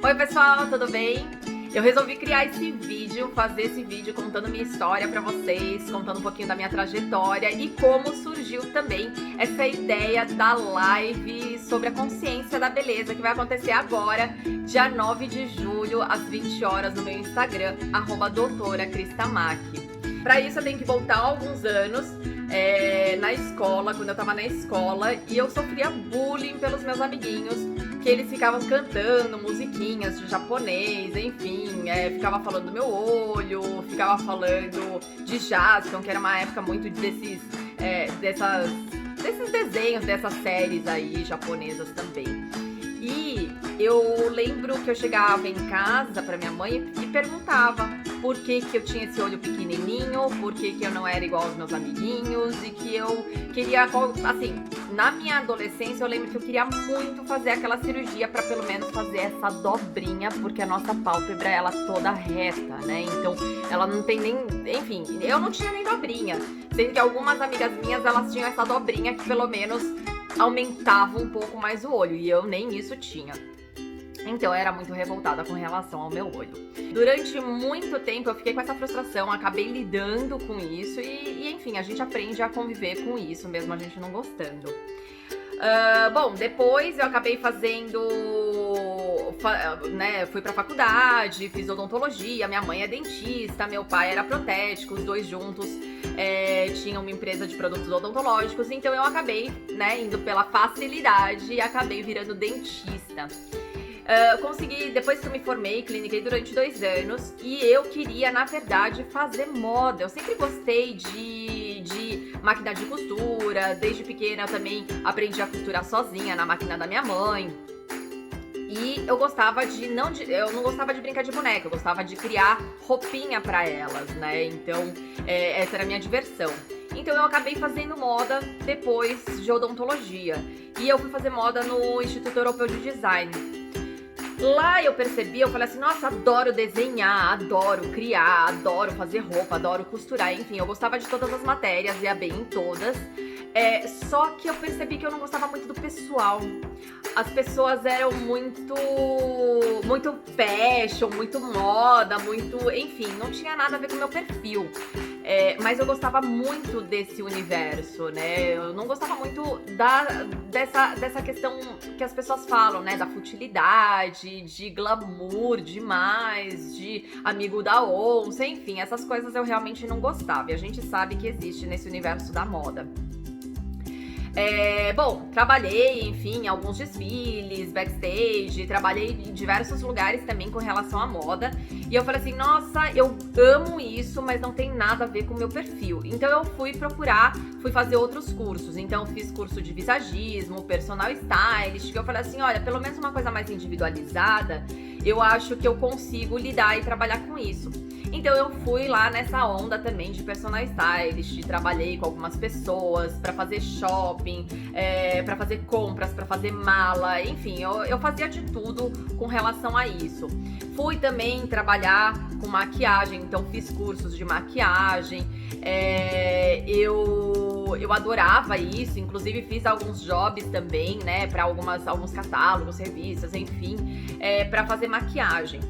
Oi pessoal, tudo bem? Eu resolvi criar esse vídeo, fazer esse vídeo contando minha história pra vocês, contando um pouquinho da minha trajetória e como surgiu também essa ideia da live sobre a consciência da beleza que vai acontecer agora, dia 9 de julho, às 20 horas no meu Instagram, @doutoracristamaki. Pra isso eu tenho que voltar alguns anos, na escola, quando eu tava na escola, e eu sofria bullying pelos meus amiguinhos, que eles ficavam cantando musiquinhas de japonês, enfim, ficava falando do meu olho, ficava falando de Jaspion, que era uma época muito desses desenhos, dessas séries aí japonesas também. E eu lembro que eu chegava em casa pra minha mãe e perguntava por que que eu tinha esse olho pequenininho, por que que eu não era igual aos meus amiguinhos e que eu queria, assim, na minha adolescência eu lembro que eu queria muito fazer aquela cirurgia pra pelo menos fazer essa dobrinha, porque a nossa pálpebra ela é toda reta, né? Então ela não tem nem, enfim, eu não tinha nem dobrinha, sendo que algumas amigas minhas elas tinham essa dobrinha que pelo menos aumentava um pouco mais o olho, e eu nem isso tinha. Então eu era muito revoltada com relação ao meu olho. Durante muito tempo eu fiquei com essa frustração, acabei lidando com isso e enfim, a gente aprende a conviver com isso, mesmo a gente não gostando. Bom, depois eu acabei fazendo, fui pra faculdade, fiz odontologia, minha mãe é dentista, meu pai era protético, os dois juntos tinham uma empresa de produtos odontológicos, então eu acabei, indo pela facilidade e acabei virando dentista. Consegui, depois que eu me formei, cliniquei durante 2 anos e eu queria, na verdade, fazer moda. Eu sempre gostei de máquina de costura, desde pequena eu também aprendi a costurar sozinha na máquina da minha mãe. E eu gostava eu não gostava de brincar de boneca, eu gostava de criar roupinha pra elas, né? Então, essa era a minha diversão. Então eu acabei fazendo moda depois de odontologia. E eu fui fazer moda no Instituto Europeu de Design. Lá eu percebi, eu falei assim, nossa, adoro desenhar, adoro criar, adoro fazer roupa, adoro costurar, enfim, eu gostava de todas as matérias, ia bem em todas. Só que eu percebi que eu não gostava muito do pessoal. As pessoas eram muito fashion, muito moda, enfim, não tinha nada a ver com o meu perfil. Mas eu gostava muito desse universo, né? Eu não gostava muito dessa questão que as pessoas falam, né? Da futilidade, de glamour demais, de amigo da onça, enfim, essas coisas eu realmente não gostava. E a gente sabe que existe nesse universo da moda. Bom, trabalhei, enfim, em alguns desfiles, backstage, trabalhei em diversos lugares também com relação à moda. E eu falei assim, nossa, eu amo isso, mas não tem nada a ver com o meu perfil. Então eu fui fazer outros cursos. Então fiz curso de visagismo, personal stylist, que eu falei assim, olha, pelo menos uma coisa mais individualizada, eu acho que eu consigo lidar e trabalhar com isso. Então eu fui lá nessa onda também de personal stylist, trabalhei com algumas pessoas pra fazer shopping, pra fazer compras, pra fazer mala, enfim, eu fazia de tudo com relação a isso. Fui também trabalhar com maquiagem, então fiz cursos de maquiagem, eu adorava isso, inclusive fiz alguns jobs também, né, pra alguns catálogos, revistas, enfim, pra fazer maquiagem.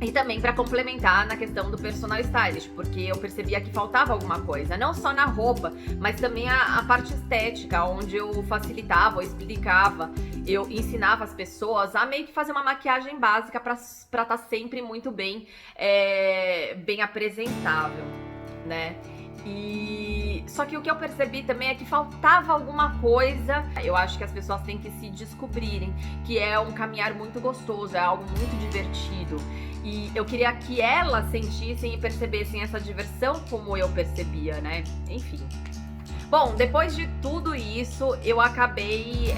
E também para complementar na questão do personal stylist, porque eu percebia que faltava alguma coisa, não só na roupa, mas também a parte estética, onde eu facilitava, eu explicava, eu ensinava as pessoas a meio que fazer uma maquiagem básica para estar sempre muito bem apresentável, né? Só que o que eu percebi também é que faltava alguma coisa. Eu acho que as pessoas têm que se descobrirem, que é um caminhar muito gostoso, é algo muito divertido. E eu queria que elas sentissem e percebessem essa diversão como eu percebia, né? Enfim. Bom, depois de tudo isso, eu acabei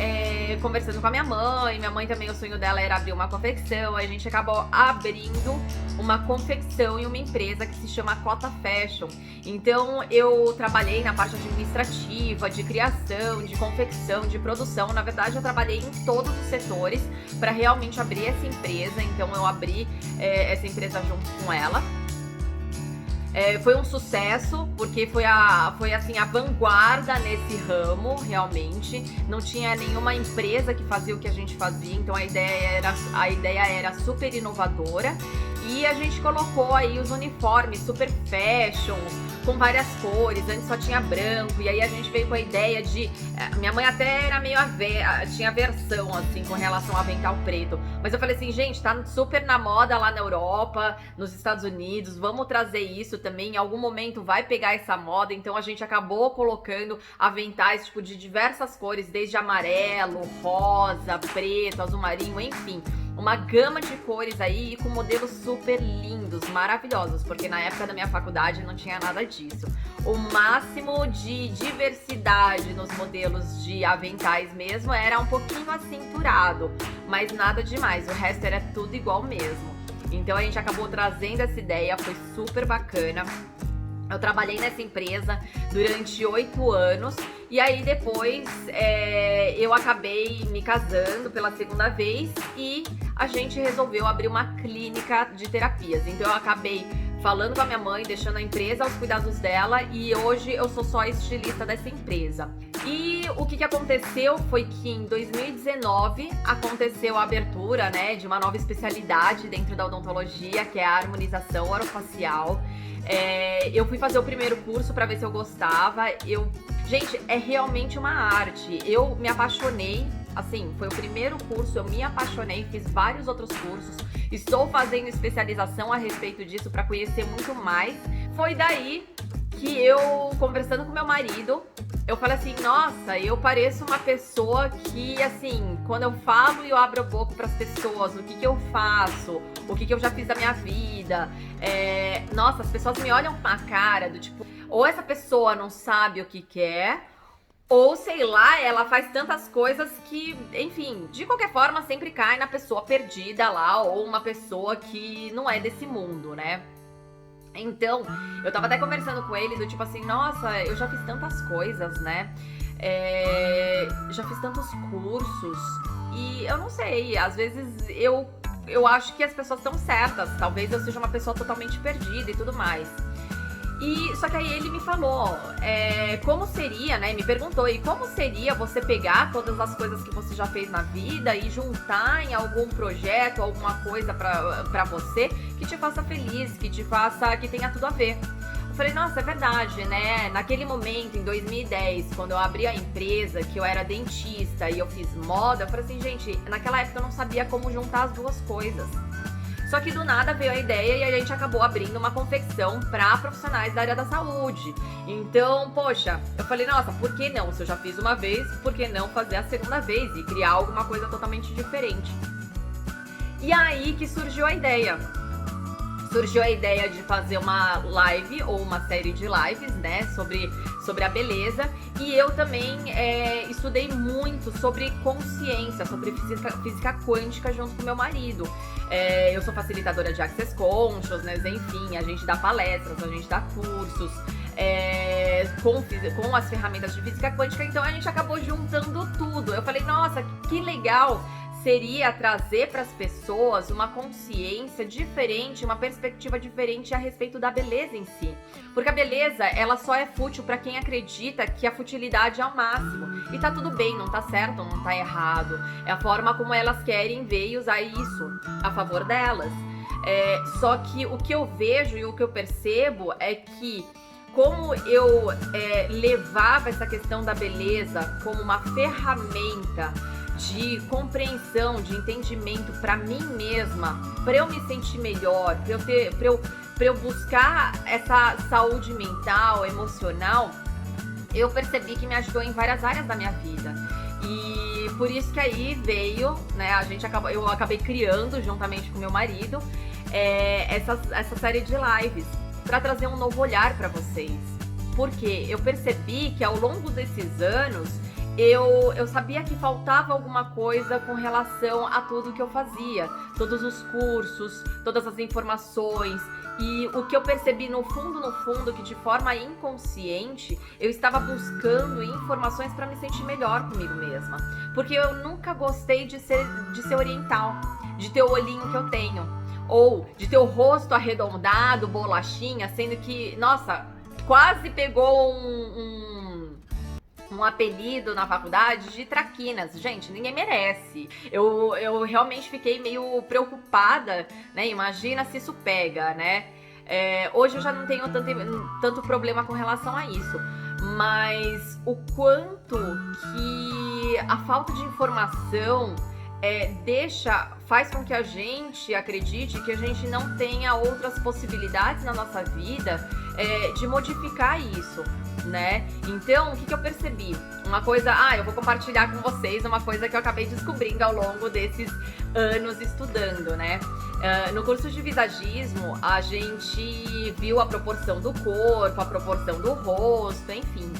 conversando com a minha mãe. Minha mãe também, o sonho dela era abrir uma confecção. A gente acabou abrindo uma confecção em uma empresa que se chama Cota Fashion. Então, eu trabalhei na parte administrativa, de criação, de confecção, de produção. Na verdade, eu trabalhei em todos os setores para realmente abrir essa empresa. Então, eu abri essa empresa junto com ela. Foi um sucesso, porque foi assim, a vanguarda nesse ramo, realmente. Não tinha nenhuma empresa que fazia o que a gente fazia, então a ideia era super inovadora. E a gente colocou aí os uniformes super fashion, com várias cores. Antes só tinha branco, e aí a gente veio com a ideia de... Minha mãe até era meio tinha aversão, assim, com relação ao avental preto. Mas eu falei assim, gente, tá super na moda lá na Europa, nos Estados Unidos, vamos trazer isso também. Em algum momento vai pegar essa moda, então a gente acabou colocando aventais, tipo, de diversas cores, desde amarelo, rosa, preto, azul marinho, enfim. Uma gama de cores aí e com modelos super lindos, maravilhosos, porque na época da minha faculdade não tinha nada disso. O máximo de diversidade nos modelos de aventais mesmo era um pouquinho acinturado, mas nada demais, o resto era tudo igual mesmo. Então a gente acabou trazendo essa ideia, foi super bacana. Eu trabalhei nessa empresa durante 8 anos e aí depois eu acabei me casando pela segunda vez e a gente resolveu abrir uma clínica de terapias. Então eu acabei falando com a minha mãe, deixando a empresa aos cuidados dela e hoje eu sou só estilista dessa empresa. E o que aconteceu foi que em 2019 aconteceu a abertura, né, de uma nova especialidade dentro da odontologia, que é a harmonização orofacial. Eu fui fazer o primeiro curso para ver se eu gostava. Gente, é realmente uma arte. Eu me apaixonei, assim, foi o primeiro curso, eu me apaixonei, fiz vários outros cursos. Estou fazendo especialização a respeito disso para conhecer muito mais. Foi daí que eu, conversando com meu marido, eu falei assim, nossa, eu pareço uma pessoa que, assim, quando eu falo e eu abro a boca pras pessoas, o que eu faço, o que eu já fiz da minha vida, nossa, as pessoas me olham com a cara do tipo, ou essa pessoa não sabe o que quer, ou sei lá, ela faz tantas coisas que, enfim, de qualquer forma sempre cai na pessoa perdida lá, ou uma pessoa que não é desse mundo, né? Então, eu tava até conversando com ele do tipo assim, nossa, eu já fiz tantas coisas, né? Já fiz tantos cursos e eu não sei, às vezes eu acho que as pessoas estão certas, talvez eu seja uma pessoa totalmente perdida e tudo mais. Só que aí ele me falou, como seria, né? Me perguntou, e como seria você pegar todas as coisas que você já fez na vida e juntar em algum projeto, alguma coisa pra você que te faça feliz, que tenha tudo a ver. Eu falei, nossa, é verdade, né? Naquele momento, em 2010, quando eu abri a empresa, que eu era dentista e eu fiz moda, eu falei assim, gente, naquela época eu não sabia como juntar as duas coisas. Só que do nada veio a ideia e a gente acabou abrindo uma confecção para profissionais da área da saúde. Então, poxa, eu falei, nossa, por que não? Se eu já fiz uma vez, por que não fazer a segunda vez e criar alguma coisa totalmente diferente? E aí que surgiu a ideia. Surgiu a ideia de fazer uma live ou uma série de lives, né, sobre a beleza. E eu também estudei muito sobre consciência, sobre física quântica junto com meu marido. Eu sou facilitadora de Access Consciousness, enfim, a gente dá palestras, a gente dá cursos com as ferramentas de física quântica, então a gente acabou juntando tudo. Eu falei, nossa, que legal seria trazer para as pessoas uma consciência diferente, uma perspectiva diferente a respeito da beleza em si. Porque a beleza, ela só é fútil para quem acredita que a futilidade é o máximo. E tá tudo bem, não tá certo, não tá errado. É a forma como elas querem ver e usar isso a favor delas. Só que o que eu vejo e o que eu percebo é que como eu levava essa questão da beleza como uma ferramenta de compreensão, de entendimento para mim mesma, para eu me sentir melhor, para eu buscar essa saúde mental, emocional, eu percebi que me ajudou em várias áreas da minha vida. E por isso que aí veio, né, eu acabei criando juntamente com meu marido essa série de lives para trazer um novo olhar para vocês. Porque eu percebi que ao longo desses anos eu sabia que faltava alguma coisa com relação a tudo que eu fazia, todos os cursos, todas as informações. E o que eu percebi no fundo, que de forma inconsciente, eu estava buscando informações para me sentir melhor comigo mesma. Porque eu nunca gostei de ser oriental, de ter o olhinho que eu tenho. ou de ter o rosto arredondado, bolachinha, sendo que, nossa, quase pegou um apelido na faculdade de traquinas. Gente, ninguém merece. Eu realmente fiquei meio preocupada, né? Imagina se isso pega, né? Hoje eu já não tenho tanto problema com relação a isso. Mas o quanto que a falta de informação faz com que a gente acredite que a gente não tenha outras possibilidades na nossa vida de modificar isso, né? Então, o que eu percebi? Uma coisa, eu vou compartilhar com vocês uma coisa que eu acabei descobrindo ao longo desses anos estudando, né? No curso de visagismo, a gente viu a proporção do corpo, a proporção do rosto, enfim.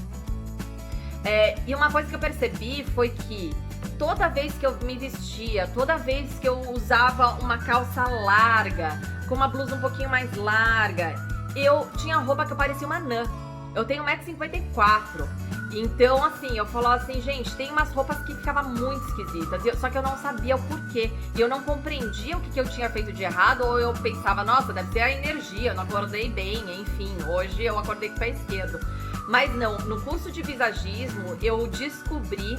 E uma coisa que eu percebi foi que toda vez que eu me vestia, toda vez que eu usava uma calça larga, com uma blusa um pouquinho mais larga, eu tinha roupa que eu parecia uma anã. Eu tenho 1,54 m. Então, assim, eu falava assim, gente, tem umas roupas que ficavam muito esquisitas, só que eu não sabia o porquê. E eu não compreendia o que eu tinha feito de errado, ou eu pensava, nossa, deve ser a energia, eu não acordei bem, enfim, hoje eu acordei com o pé esquerdo. Mas não, no curso de visagismo, eu descobri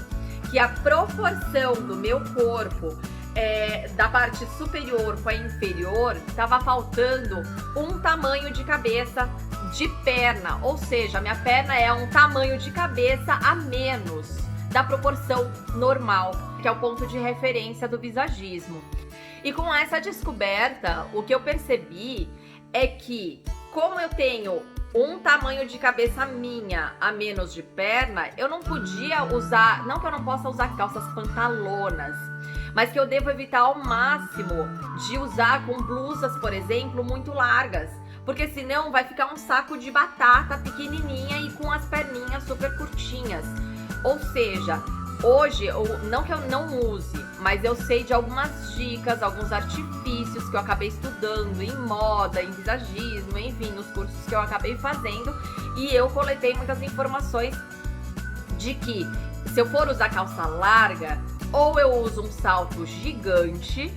que a proporção do meu corpo, da parte superior com a inferior, estava faltando um tamanho de cabeça de perna, ou seja, minha perna é um tamanho de cabeça a menos da proporção normal, que é o ponto de referência do visagismo. E com essa descoberta, o que eu percebi é que, como eu tenho um tamanho de cabeça minha a menos de perna, eu não podia usar, não que eu não possa usar calças pantalonas, mas que eu devo evitar ao máximo de usar com blusas, por exemplo, muito largas, porque senão vai ficar um saco de batata pequenininha e com as perninhas super curtinhas. Ou seja, hoje, não que eu não use, mas eu sei de algumas dicas, alguns artifícios que eu acabei estudando em moda, em visagismo, enfim, nos cursos que eu acabei fazendo, e eu coletei muitas informações de que se eu for usar calça larga, ou eu uso um salto gigante,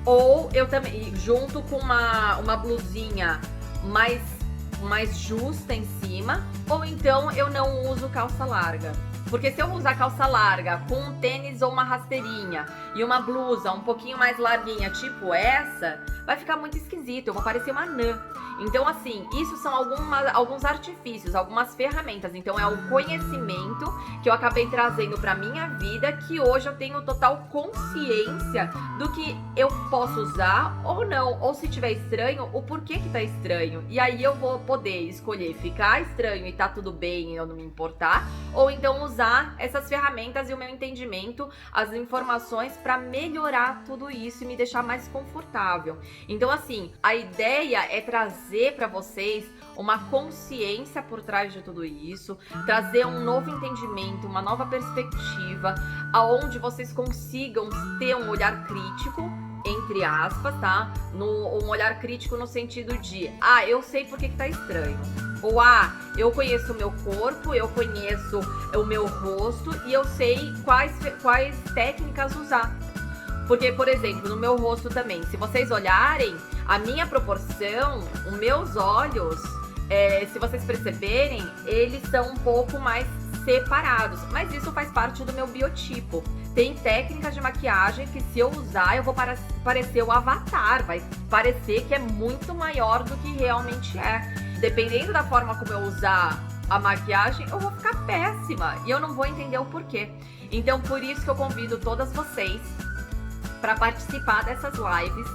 ou eu também, junto com uma blusinha mais justa em cima, ou então eu não uso calça larga. Porque se eu usar calça larga com um tênis ou uma rasteirinha e uma blusa um pouquinho mais larguinha, tipo essa, vai ficar muito esquisito, eu vou parecer uma anã. Então, assim, isso são alguns artifícios, algumas ferramentas. Então, é o conhecimento que eu acabei trazendo pra minha vida, que hoje eu tenho total consciência do que eu posso usar ou não. Ou se tiver estranho, o porquê que tá estranho. E aí eu vou poder escolher ficar estranho e tá tudo bem e eu não me importar, ou então usar essas ferramentas e o meu entendimento, as informações pra melhorar tudo isso e me deixar mais confortável. Então, assim, a ideia é trazer para vocês uma consciência por trás de tudo isso, trazer um novo entendimento, uma nova perspectiva, aonde vocês consigam ter um olhar crítico, entre aspas, tá? Um olhar crítico no sentido de, eu sei por que tá estranho. Ou, eu conheço o meu corpo, eu conheço o meu rosto e eu sei quais técnicas usar. Porque, por exemplo, no meu rosto também, se vocês olharem, a minha proporção, os meus olhos, se vocês perceberem, eles são um pouco mais separados. Mas isso faz parte do meu biotipo. Tem técnicas de maquiagem que se eu usar, eu vou parecer o Avatar. Vai parecer que é muito maior do que realmente é. Dependendo da forma como eu usar a maquiagem, eu vou ficar péssima. E eu não vou entender o porquê. Então, por isso que eu convido todas vocês para participar dessas lives.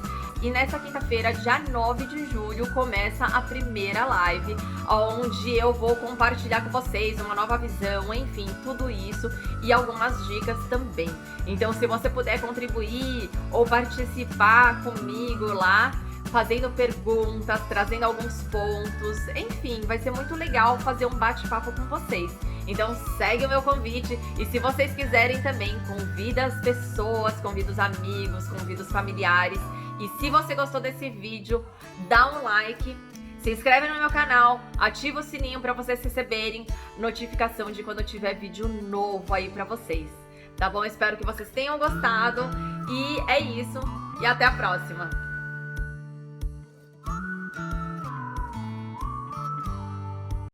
E nessa quinta-feira, dia 9 de julho, começa a primeira live, onde eu vou compartilhar com vocês uma nova visão, enfim, tudo isso e algumas dicas também. Então, se você puder contribuir ou participar comigo lá, fazendo perguntas, trazendo alguns pontos, enfim, vai ser muito legal fazer um bate-papo com vocês. Então segue o meu convite e se vocês quiserem também, convida as pessoas, convida os amigos, convida os familiares. E se você gostou desse vídeo, dá um like, se inscreve no meu canal, ativa o sininho para vocês receberem notificação de quando eu tiver vídeo novo aí para vocês. Tá bom? Espero que vocês tenham gostado e é isso. E até a próxima!